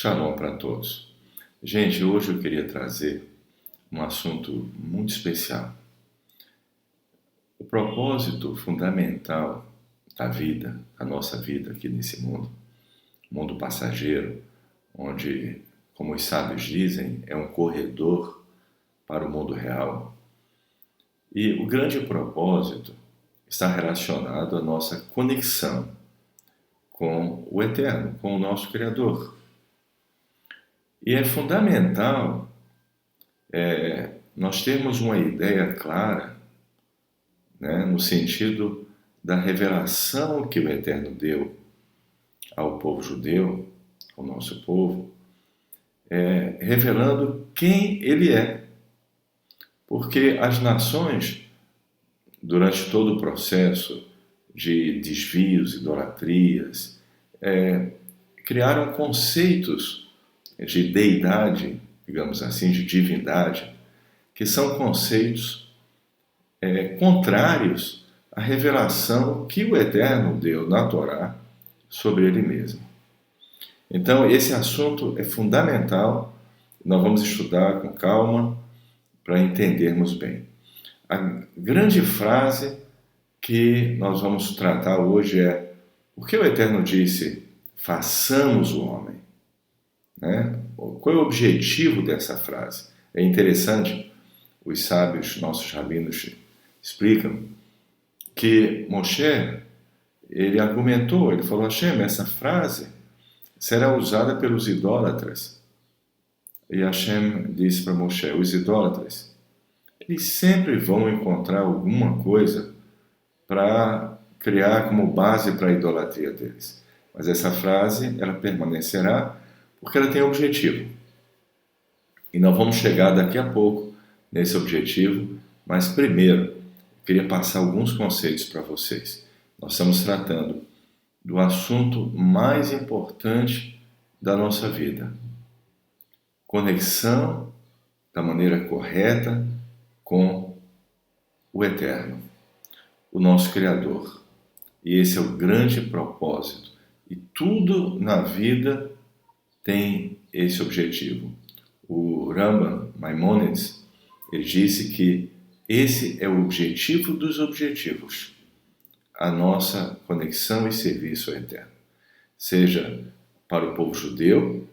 Shalom para todos. Gente, hoje eu queria trazer um assunto muito especial. O propósito fundamental da vida, a nossa vida aqui nesse mundo passageiro, onde, como os sábios dizem, é um corredor para o mundo real. E o grande propósito está relacionado à nossa conexão com o Eterno, com o nosso Criador. E é fundamental nós termos uma ideia clara, né, no sentido da revelação que o Eterno deu ao povo judeu, ao nosso povo, revelando quem Ele é. Porque as nações, durante todo o processo de desvios, idolatrias, criaram conceitos de deidade, digamos assim, de divindade, que são conceitos contrários à revelação que o Eterno deu na Torá sobre Ele mesmo. Então, esse assunto é fundamental, nós vamos estudar com calma para entendermos bem. A grande frase que nós vamos tratar hoje é: o que o Eterno disse? Façamos o homem. Né? Qual é o objetivo dessa frase? É interessante, os sábios, nossos rabinos, explicam que Moshe, ele argumentou, ele falou: Hashem, essa frase será usada pelos idólatras. E Hashem disse para Moshe: os idólatras, eles sempre vão encontrar alguma coisa para criar como base para a idolatria deles. Mas essa frase, ela permanecerá porque ela tem objetivo. E nós vamos chegar daqui a pouco nesse objetivo, mas primeiro, eu queria passar alguns conceitos para vocês. Nós estamos tratando do assunto mais importante da nossa vida. Conexão da maneira correta com o Eterno, o nosso Criador. E esse é o grande propósito. E tudo na vida tem esse objetivo. O Rambam Maimônides, ele disse que esse é o objetivo dos objetivos, a nossa conexão e serviço ao Eterno. Seja para o povo judeu,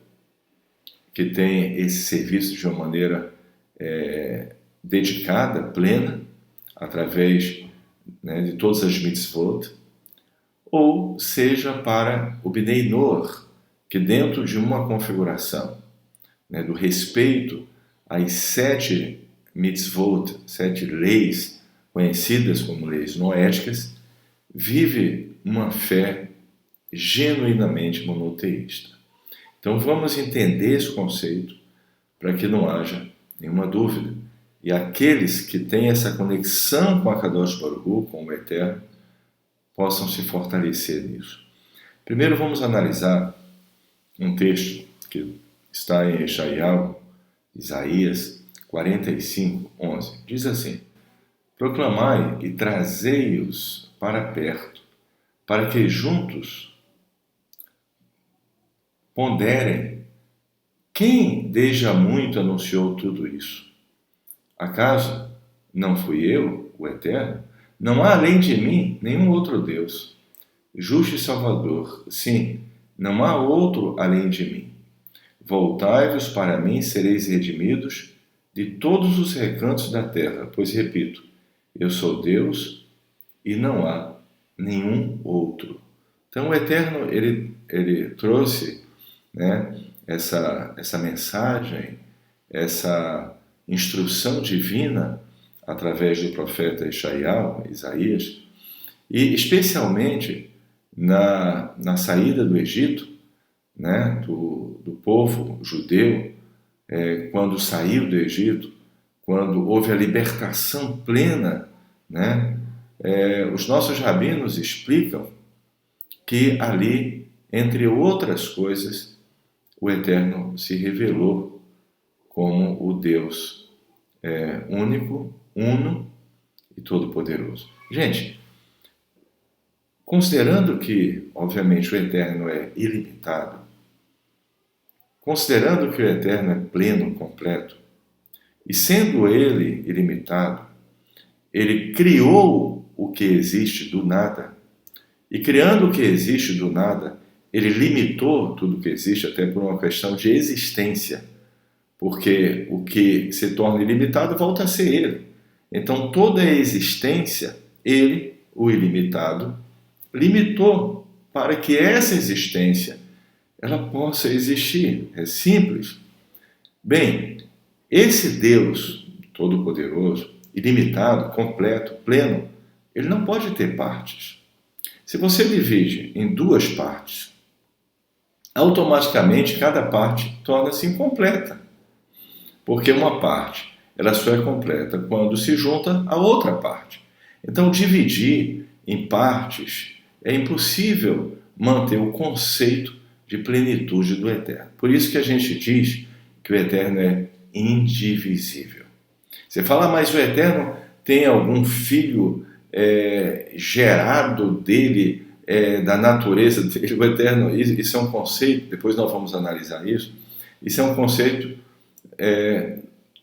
que tem esse serviço de uma maneira dedicada, plena, através de todas as mitzvot, ou seja para o Bnei Noach, que dentro de uma configuração do respeito às 7 mitzvot, 7 leis conhecidas como leis noéticas, vive uma fé genuinamente monoteísta. Então vamos entender esse conceito para que não haja nenhuma dúvida. E aqueles que têm essa conexão com a Kadosh Baruch Hu, com o Eterno, possam se fortalecer nisso. Primeiro vamos analisar um texto que está em Isaías 45, 11. Diz assim: proclamai e trazei-os para perto, para que juntos ponderem quem desde há muito anunciou tudo isso. Acaso não fui eu, o Eterno? Não há além de mim nenhum outro Deus, justo e salvador. Sim, não há outro além de mim. Voltai-vos para mim, sereis redimidos de todos os recantos da terra, pois, repito, eu sou Deus e não há nenhum outro. Então o Eterno, ele trouxe essa mensagem, essa instrução divina através do profeta Isaías, e especialmente na saída do Egito, do povo judeu, quando saiu do Egito, quando houve a libertação plena, os nossos rabinos explicam que ali, entre outras coisas, o Eterno se revelou como o Deus único, uno e todo-poderoso. Gente, considerando que, obviamente, o Eterno é ilimitado, considerando que o Eterno é pleno, completo, e sendo Ele ilimitado, Ele criou o que existe do nada, e criando o que existe do nada, Ele limitou tudo que existe até por uma questão de existência, porque o que se torna ilimitado volta a ser Ele. Então toda a existência, Ele, o ilimitado, limitou para que essa existência ela possa existir. É simples. Bem, esse Deus Todo-Poderoso, ilimitado, completo, pleno, ele não pode ter partes. Se você divide em duas partes, automaticamente cada parte torna-se incompleta. Porque uma parte, ela só é completa quando se junta a outra parte. Então, dividir em partes é impossível manter o conceito de plenitude do Eterno. Por isso que a gente diz que o Eterno é indivisível. Você fala, mas o Eterno tem algum filho gerado dele, da natureza dele? O Eterno, isso é um conceito, depois nós vamos analisar isso, isso é um conceito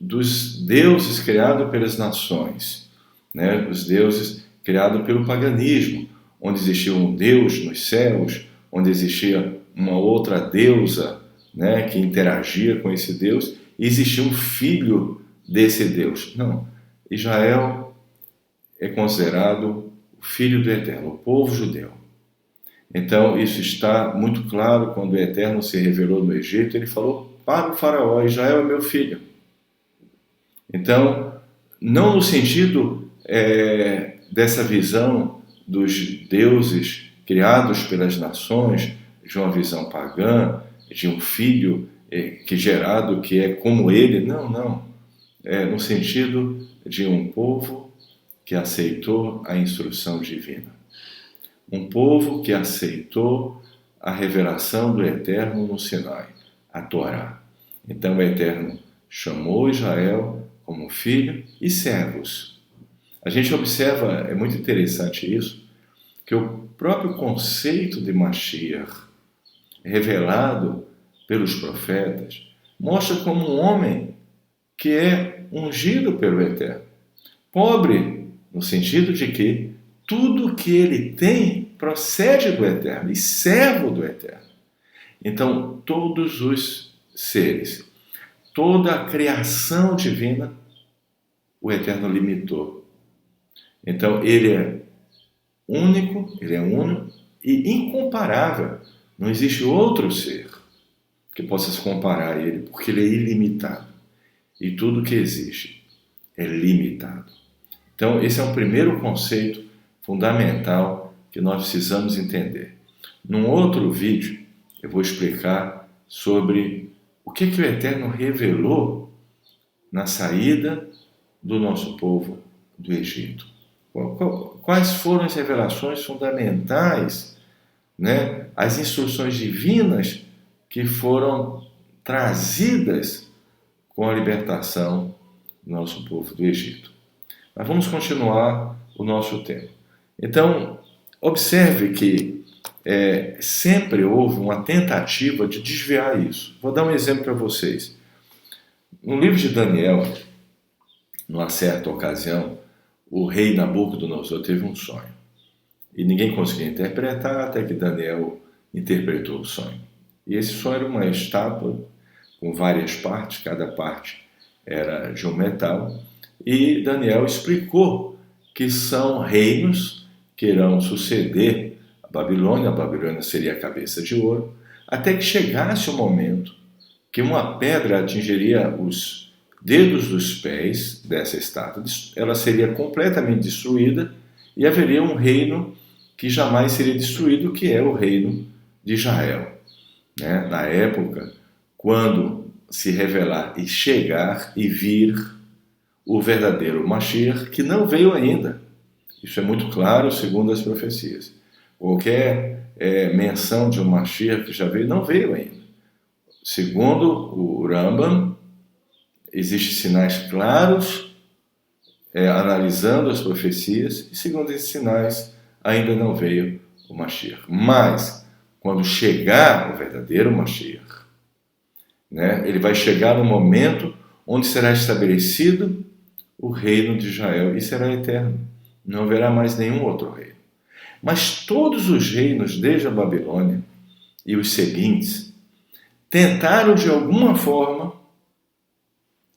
dos deuses criados pelas nações, né? Os deuses criados pelo paganismo, onde existia um Deus nos céus, onde existia uma outra deusa, né, que interagia com esse Deus, e existia um filho desse Deus. Não, Israel é considerado o filho do Eterno, o povo judeu. Então, isso está muito claro quando o Eterno se revelou no Egito, ele falou para o faraó, Israel é meu filho. Então, não no sentido dessa visão dos deuses criados pelas nações, de uma visão pagã, de um filho gerado que é como ele, não. No sentido de um povo que aceitou a instrução divina. Um povo que aceitou a revelação do Eterno no Sinai, a Torá. Então o Eterno chamou Israel como filho e servos. A gente observa, é muito interessante isso, que o próprio conceito de Mashiach, revelado pelos profetas, mostra como um homem que é ungido pelo Eterno. Pobre, no sentido de que tudo que ele tem procede do Eterno e servo do Eterno. Então, todos os seres, toda a criação divina, o Eterno limitou. Então, ele é único, ele é uno e incomparável. Não existe outro ser que possa se comparar a ele, porque ele é ilimitado. E tudo que existe é limitado. Então, esse é um primeiro conceito fundamental que nós precisamos entender. Num outro vídeo, eu vou explicar sobre o que o Eterno revelou na saída do nosso povo do Egito. Quais foram as revelações fundamentais, né? As instruções divinas que foram trazidas com a libertação do nosso povo do Egito. Mas vamos continuar o nosso tema. Então, observe que sempre houve uma tentativa de desviar isso. Vou dar um exemplo para vocês. No livro de Daniel, numa certa ocasião, o rei Nabucodonosor teve um sonho. E ninguém conseguia interpretar até que Daniel interpretou o sonho. E esse sonho era uma estátua com várias partes, cada parte era de um metal, e Daniel explicou que são reinos que irão suceder a Babilônia seria a cabeça de ouro, até que chegasse o momento que uma pedra atingiria os dedos dos pés dessa estátua, ela seria completamente destruída e haveria um reino que jamais seria destruído, que é o reino de Israel. Né? Na época, quando se revelar e chegar e vir o verdadeiro Mashiach, que não veio ainda. Isso é muito claro segundo as profecias. Qualquer menção de um Mashiach que já veio, não veio ainda. Segundo o Rambam, existem sinais claros analisando as profecias, e segundo esses sinais, ainda não veio o Mashiach. Mas, quando chegar o verdadeiro Mashiach, né? Ele vai chegar no momento onde será estabelecido o reino de Israel e será eterno. Não haverá mais nenhum outro reino. Mas todos os reinos, desde a Babilônia e os seguintes, tentaram de alguma forma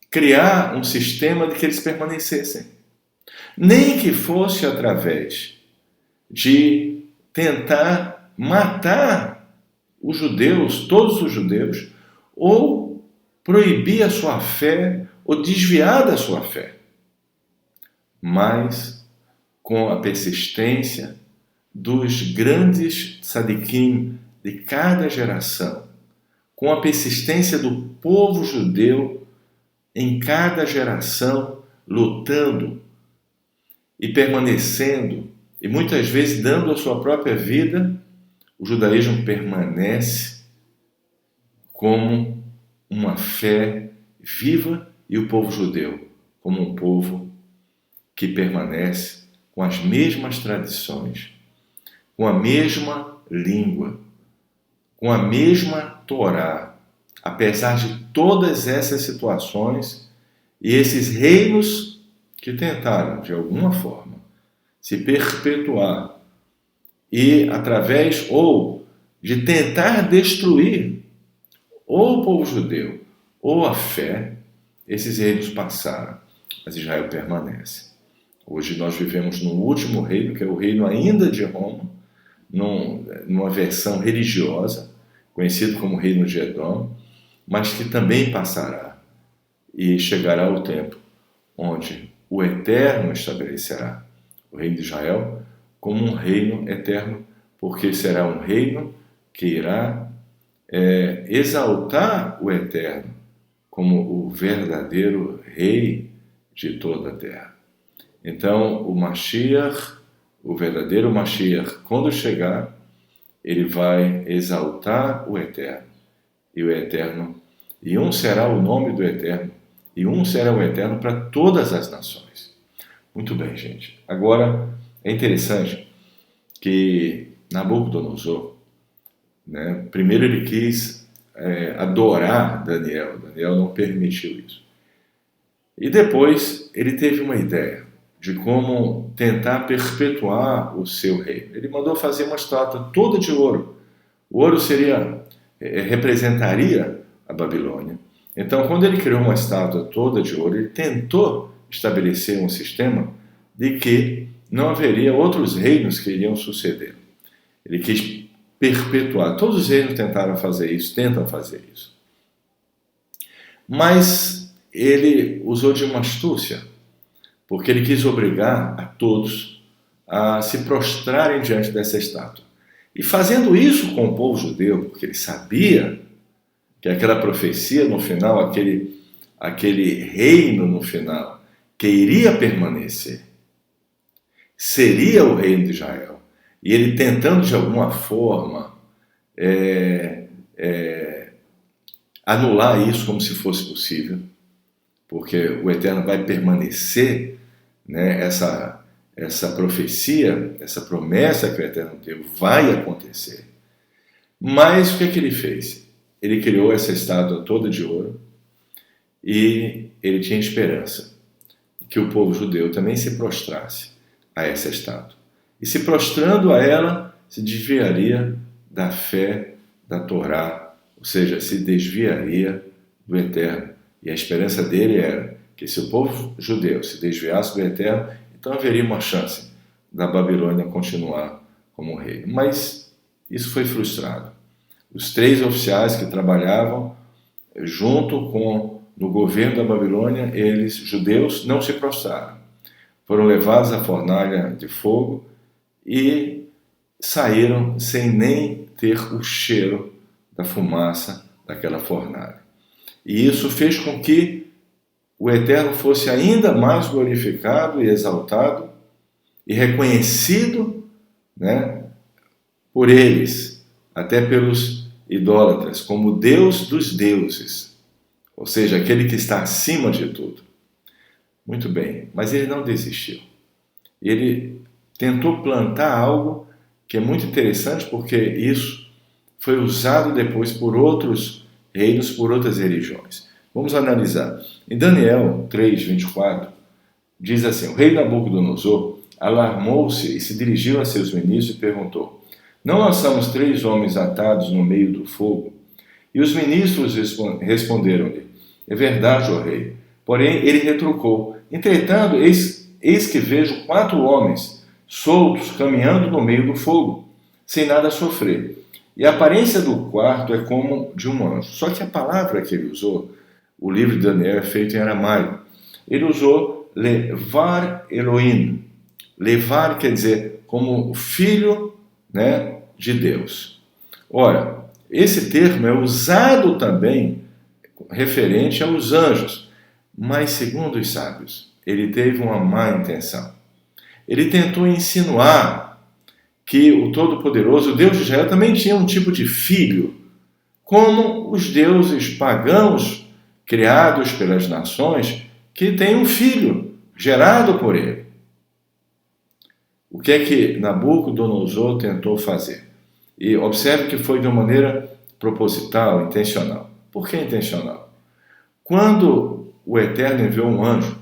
criar um sistema de que eles permanecessem. Nem que fosse através de tentar matar os judeus, todos os judeus, ou proibir a sua fé, ou desviar da sua fé. Mas com a persistência dos grandes tzadikim de cada geração, com a persistência do povo judeu em cada geração, lutando e permanecendo, e muitas vezes dando a sua própria vida, o judaísmo permanece como uma fé viva e o povo judeu como um povo que permanece com as mesmas tradições, com a mesma língua, com a mesma Torá, apesar de todas essas situações e esses reinos que tentaram, de alguma forma, se perpetuar e através ou de tentar destruir ou o povo judeu ou a fé, esses reinos passaram, mas Israel permanece. Hoje nós vivemos no último reino, que é o reino ainda de Roma, numa versão religiosa, conhecido como Reino de Edom, mas que também passará e chegará o tempo onde o Eterno estabelecerá o reino de Israel como um reino eterno, porque será um reino que irá exaltar o Eterno como o verdadeiro rei de toda a terra. Então, o Mashiach, o verdadeiro Mashiach, quando chegar, ele vai exaltar o Eterno. E o Eterno, e um será o nome do Eterno, e um será o Eterno para todas as nações. Muito bem, gente. Agora, é interessante que Nabucodonosor, né, primeiro ele quis adorar Daniel. Daniel não permitiu isso. E depois ele teve uma ideia de como tentar perpetuar o seu reino. Ele mandou fazer uma estátua toda de ouro. O ouro representaria a Babilônia. Então, quando ele criou uma estátua toda de ouro, ele tentou estabelecer um sistema de que não haveria outros reinos que iriam suceder. Ele quis perpetuar. Todos os reinos tentaram fazer isso, tentam fazer isso. Mas ele usou de uma astúcia, porque ele quis obrigar a todos a se prostrarem diante dessa estátua. E fazendo isso com o povo judeu, porque ele sabia que aquela profecia no final, aquele reino no final, que iria permanecer, seria o reino de Israel. E ele tentando de alguma forma anular isso como se fosse possível, porque o Eterno vai permanecer, né, essa profecia, essa promessa que o Eterno deu vai acontecer. Mas o que ele fez? Ele criou essa estátua toda de ouro e ele tinha esperança que o povo judeu também se prostrasse a essa estátua. E se prostrando a ela, se desviaria da fé da Torá, ou seja, se desviaria do Eterno. E a esperança dele era que se o povo judeu se desviasse do Eterno, então haveria uma chance da Babilônia continuar como rei. Mas isso foi frustrado. Os 3 oficiais que trabalhavam junto no governo da Babilônia, eles, judeus, não se prostraram. Foram levados à fornalha de fogo e saíram sem nem ter o cheiro da fumaça daquela fornalha. E isso fez com que o Eterno fosse ainda mais glorificado e exaltado e reconhecido, né, por eles, até pelos idólatras, como Deus dos deuses, ou seja, aquele que está acima de tudo. Muito bem, mas ele não desistiu. Ele tentou plantar algo que é muito interessante, porque isso foi usado depois por outros reinos por outras religiões. Vamos analisar. Em Daniel 3:24, diz assim: o rei Nabucodonosor alarmou-se e se dirigiu a seus ministros e perguntou: não lançamos 3 homens atados no meio do fogo? E os ministros responderam-lhe: é verdade, ó rei. Porém, ele retrucou: entretanto, eis que vejo 4 homens soltos caminhando no meio do fogo, sem nada sofrer. E a aparência do quarto é como de um anjo. Só que a palavra que ele usou, o livro de Daniel é feito em aramaico. Ele usou levar Elohim. Levar quer dizer como filho, né, de Deus. Ora, esse termo é usado também referente aos anjos, mas segundo os sábios, ele teve uma má intenção. Ele tentou insinuar que o Todo-Poderoso, o Deus de Israel, também tinha um tipo de filho, como os deuses pagãos criados pelas nações, que têm um filho gerado por ele. O que é que Nabucodonosor tentou fazer? E observe que foi de uma maneira proposital, intencional. Por que intencional? Quando o Eterno enviou um anjo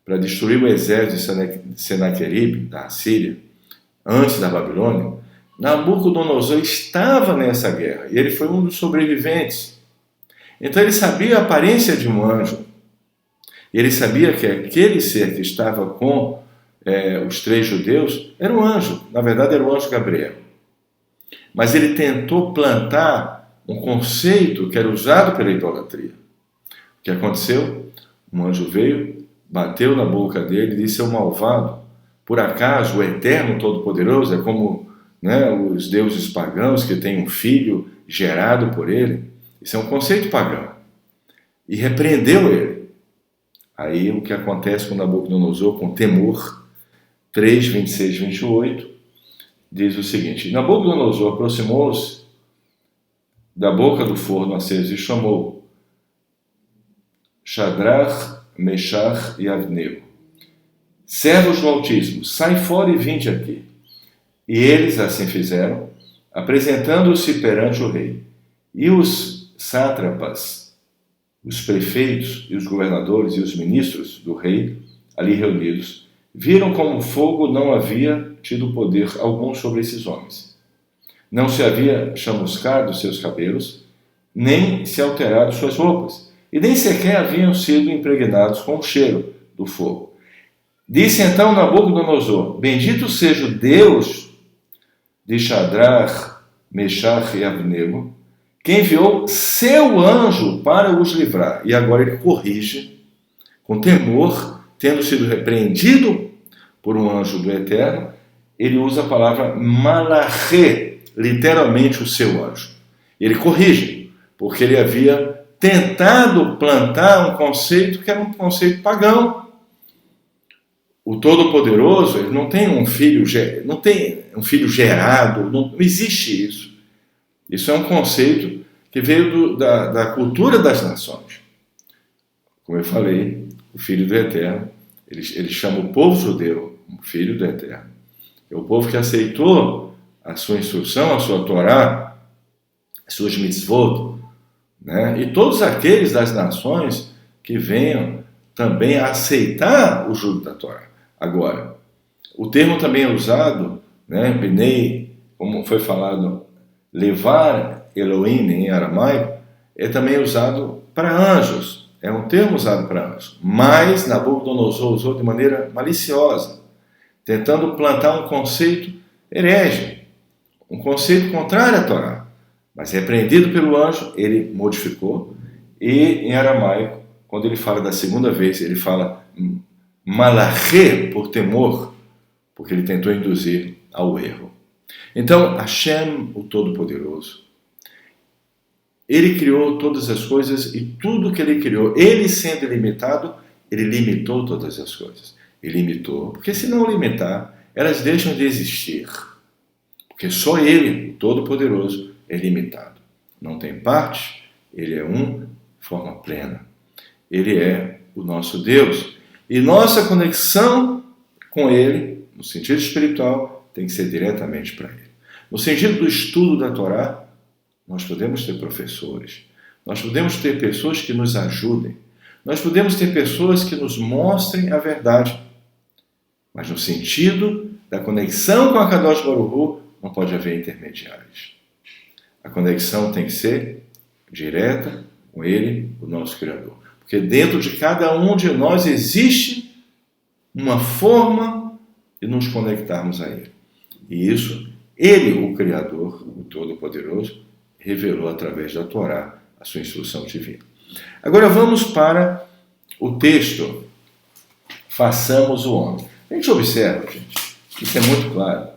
para destruir o exército de Senaqueribe, da Assíria, antes da Babilônia, Nabucodonosor estava nessa guerra e ele foi um dos sobreviventes. Então ele sabia a aparência de um anjo. E ele sabia que aquele ser que estava com os 3 judeus era um anjo. Na verdade, era o anjo Gabriel. Mas ele tentou plantar um conceito que era usado pela idolatria. O que aconteceu? Um anjo veio, bateu na boca dele e disse: seu malvado, por acaso o Eterno Todo-Poderoso é como, né, os deuses pagãos que têm um filho gerado por ele? Isso é um conceito pagão. E repreendeu ele. Aí o que acontece com Nabucodonosor, com temor, 3, 26, 28, diz o seguinte: Nabucodonosor aproximou-se da boca do forno aceso e chamou Shadrach, Meshach e Abednego: servos do Altíssimo, sai fora e vinde aqui. E eles assim fizeram, apresentando-se perante o rei. E os sátrapas, os prefeitos e os governadores e os ministros do rei, ali reunidos, viram como o fogo não havia tido poder algum sobre esses homens. Não se havia chamuscado seus cabelos, nem se alterado suas roupas, e nem sequer haviam sido impregnados com o cheiro do fogo. Disse então Nabucodonosor: bendito seja o Deus de Shadrach, Meshach e Abednego, que enviou seu anjo para os livrar. E agora ele corrige, com temor, tendo sido repreendido por um anjo do Eterno, ele usa a palavra malachê, literalmente o seu anjo. Ele corrige, porque ele havia tentado plantar um conceito que era um conceito pagão. O Todo-Poderoso, ele não tem um filho, gerado, não existe isso. Isso é um conceito que veio da cultura das nações. Como eu falei, o Filho do Eterno, ele chama o povo judeu o Filho do Eterno. É o povo que aceitou a sua instrução, a sua Torá, as suas mitzvot, né? E todos aqueles das nações que venham também a aceitar o jugo da Torá. Agora, o termo também é usado, né, Benei, como foi falado, levar Elohim em aramaico, é também usado para anjos. É um termo usado para anjos. Mas Nabucodonosor usou de maneira maliciosa, tentando plantar um conceito herege, um conceito contrário à Torá. Mas repreendido pelo anjo, ele modificou. E em aramaico, quando ele fala da segunda vez, ele fala malachê, por temor, porque ele tentou induzir ao erro. Então, Hashem, o Todo-Poderoso, ele criou todas as coisas e tudo que ele criou, ele sendo ilimitado, ele limitou todas as coisas. Ele limitou, porque se não limitar, elas deixam de existir. Porque só ele, o Todo-Poderoso, é limitado. Não tem parte, ele é um de forma plena. Ele é o nosso Deus. E nossa conexão com ele, no sentido espiritual, tem que ser diretamente para ele. No sentido do estudo da Torá, nós podemos ter professores, Nós podemos ter pessoas que nos ajudem. Nós podemos ter pessoas que nos mostrem a verdade. Mas no sentido da conexão com a Kadosh Baruch Hu, não pode haver intermediários. A conexão tem que ser direta com Ele, o nosso Criador. Porque dentro de cada um de nós existe uma forma de nos conectarmos a Ele. E isso, Ele, o Criador, o Todo-Poderoso, revelou através da Torá a sua instrução divina. Agora vamos para o texto Façamos o homem. A gente observa, gente, isso é muito claro,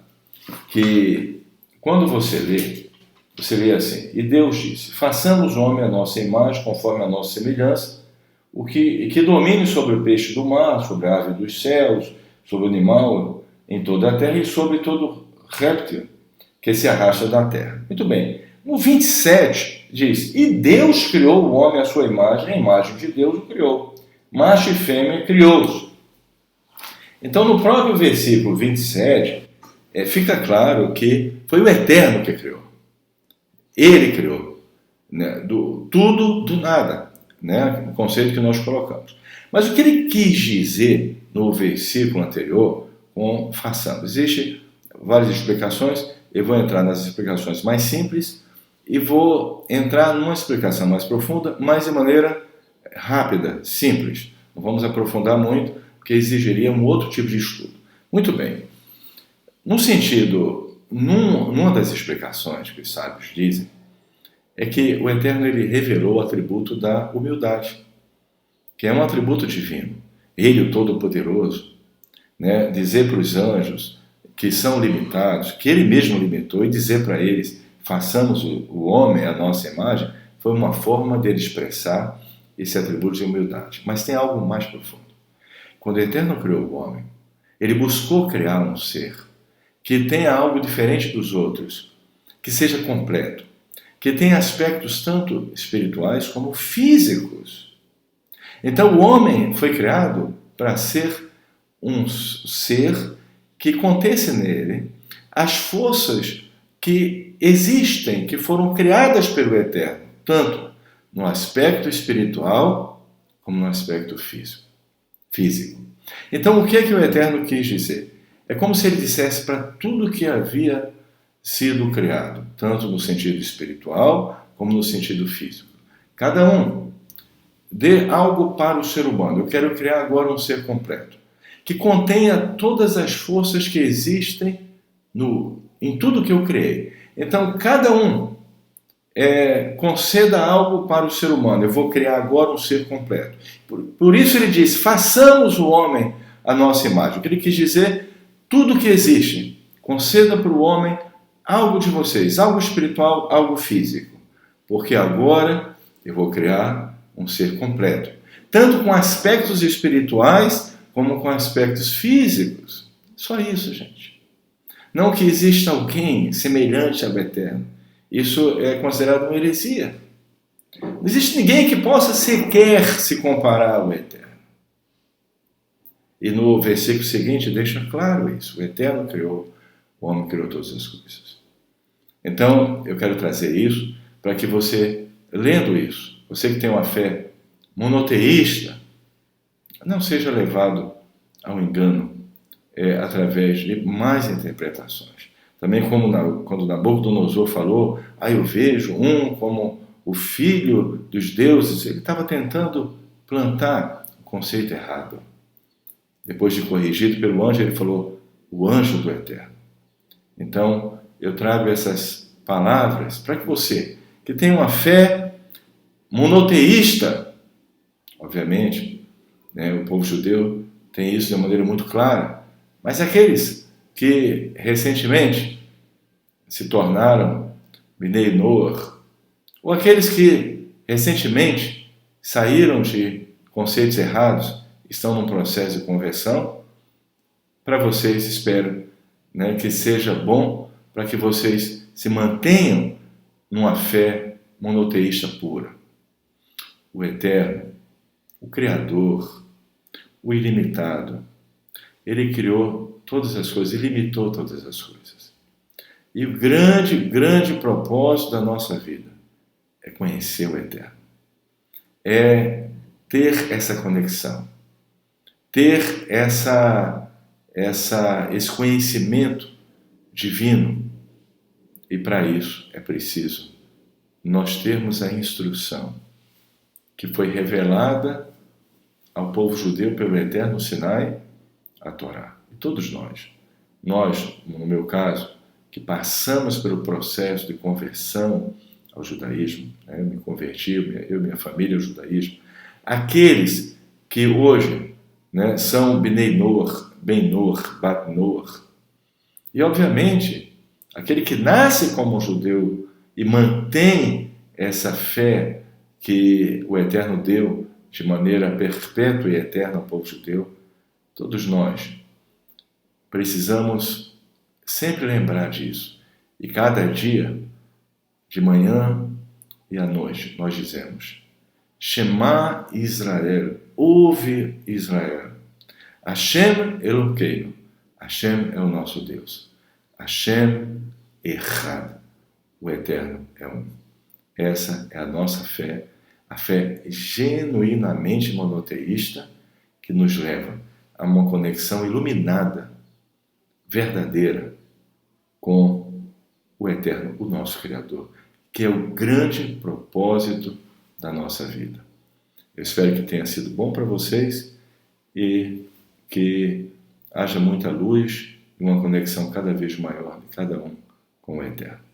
que quando você lê assim: e Deus disse, façamos o homem à nossa imagem, conforme a nossa semelhança, que domine sobre o peixe do mar, sobre a ave dos céus, sobre o animal em toda a terra e sobre todo réptil que se arrasta da terra. Muito bem. No 27 diz, e Deus criou o homem à sua imagem, a imagem de Deus o criou. Macho e fêmea criou-os. Então, no próprio versículo 27, fica claro que foi o Eterno que criou. Ele criou, né, tudo do nada, né, o conceito que nós colocamos. Mas o que ele quis dizer no versículo anterior com façamos? Existem várias explicações, eu vou entrar nas explicações mais simples e vou entrar numa explicação mais profunda, mas de maneira rápida, simples. Não vamos aprofundar muito, porque exigiria um outro tipo de estudo. Muito bem. No sentido, numa das explicações que os sábios dizem, é que o Eterno ele revelou o atributo da humildade, que é um atributo divino. Ele, o Todo-Poderoso, né, dizer para os anjos que são limitados, que ele mesmo limitou, e dizer para eles, façamos o homem à nossa imagem, foi uma forma dele expressar esse atributo de humildade. Mas tem algo mais profundo. Quando o Eterno criou o homem, ele buscou criar um ser que tenha algo diferente dos outros, que seja completo, que tenha aspectos tanto espirituais como físicos. Então o homem foi criado para ser um ser que contesse nele as forças que existem, que foram criadas pelo Eterno, tanto no aspecto espiritual como no aspecto físico. Então, o que é que o Eterno quis dizer? É como se ele dissesse para tudo que havia sido criado, tanto no sentido espiritual como no sentido físico. Cada um dê algo para o ser humano. Eu quero criar agora um ser completo, que contenha todas as forças que existem em tudo que eu criei. Então, cada um conceda algo para o ser humano. Eu vou criar agora um ser completo. Por isso ele diz, façamos o homem à nossa imagem. O que ele quis dizer, tudo que existe, conceda para o homem algo de vocês, algo espiritual, algo físico. Porque agora eu vou criar um ser completo. Tanto com aspectos espirituais, como com aspectos físicos. Só isso, gente. Não que exista alguém semelhante ao Eterno. Isso é considerado uma heresia. Não existe ninguém que possa sequer se comparar ao Eterno. E no versículo seguinte deixa claro isso. O Eterno criou, o homem criou todas as coisas. Então, eu quero trazer isso para que você, lendo isso, você que tem uma fé monoteísta, não seja levado ao engano através de mais interpretações. Também quando Nabucodonosor falou, eu vejo um como o filho dos deuses, ele estava tentando plantar o conceito errado. Depois de corrigido pelo anjo, ele falou, o anjo do Eterno. Então, eu trago essas palavras para que você, que tem uma fé monoteísta, obviamente, né, o povo judeu tem isso de uma maneira muito clara, mas aqueles que recentemente se tornaram Bnei Noach, ou aqueles que recentemente saíram de conceitos errados, estão num processo de conversão, para vocês espero, né, que seja bom para que vocês se mantenham numa fé monoteísta pura. O Eterno, o Criador, o Ilimitado, Ele criou todas as coisas, Ele limitou todas as coisas. E o grande propósito da nossa vida é conhecer o Eterno, é ter essa conexão, ter esse conhecimento divino. E para isso é preciso nós termos a instrução que foi revelada ao povo judeu pelo Eterno Sinai, a Torá. E todos nós, no meu caso, que passamos pelo processo de conversão ao judaísmo, né? Eu me converti, eu e minha família ao judaísmo, aqueles que hoje, né, são Bnei Noach, Ben Noach, Bat Noach, e obviamente, aquele que nasce como judeu e mantém essa fé que o Eterno deu de maneira perpétua e eterna ao povo judeu, todos nós precisamos sempre lembrar disso. E cada dia, de manhã e à noite, nós dizemos: Shema Israel, ouve Israel. Hashem Elokeinu, Hashem é o nosso Deus. Hashem Echad, o Eterno é um. Essa é a nossa fé, a fé genuinamente monoteísta que nos leva a uma conexão iluminada, verdadeira, com o Eterno, o nosso Criador, que é o grande propósito da nossa vida. Eu espero que tenha sido bom para vocês e que haja muita luz e uma conexão cada vez maior de cada um com o Eterno.